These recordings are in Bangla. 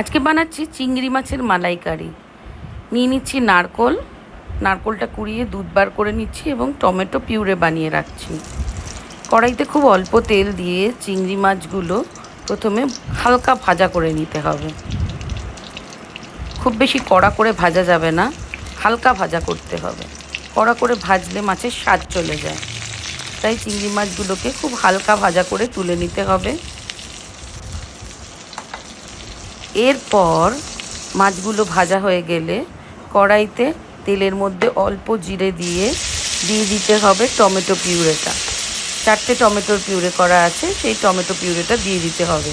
আজকে বানাচ্ছি চিংড়ি মাছের মালাইকারি। নিয়ে নিচ্ছি নারকোল, নারকোলটা কুড়িয়ে দুধ বার করে নিচ্ছি এবং টমেটো পিউরে বানিয়ে রাখছি। কড়াইতে খুব অল্প তেল দিয়ে চিংড়ি মাছগুলো প্রথমে হালকা ভাজা করে নিতে হবে। খুব বেশি কড়া করে ভাজা যাবে না, হালকা ভাজা করতে হবে। কড়া করে ভাজলে মাছের স্বাদ চলে যায়, তাই চিংড়ি মাছগুলোকে খুব হালকা ভাজা করে তুলে নিতে হবে। এরপর মাছগুলো ভাজা হয়ে গেলে কড়াইতে তেলের মধ্যে অল্প জিরে দিয়ে দিতে হবে টমেটো পিউরেটা। 4টে টমেটোর পিউরে করা আছে, সেই টমেটো পিউরেটা দিয়ে দিতে হবে।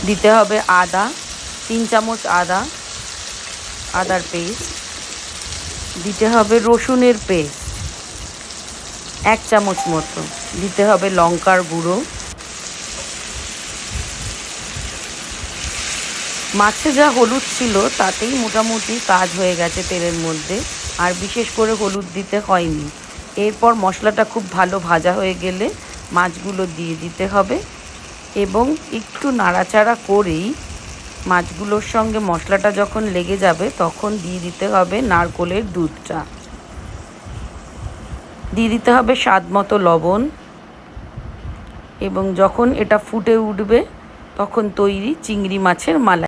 দিতে হবে আদা, 3 চামচ আদার পেস্ট। দিতে হবে রসুনের পেস্ট 1 চামচ মতো। দিতে হবে লঙ্কার গুঁড়ো। মাছে যা হলুদ ছিল তাতেই মোটামুটি কাজ হয়ে গেছে তেলের মধ্যে, আর বিশেষ করে হলুদ দিতে হয়নি। এরপর মশলাটা খুব ভালো ভাজা হয়ে গেলে মাছগুলো দিয়ে দিতে হবে এবং একটু নাড়াচাড়া করেই মাছগুলোর সঙ্গে মশলাটা যখন লেগে যাবে তখন দিয়ে দিতে হবে নারকোলের দুধটা। দিয়ে দিতে হবে স্বাদ মতো লবণ এবং যখন এটা ফুটে উঠবে তখন তৈরি চিংড়ি মাছের মালাই।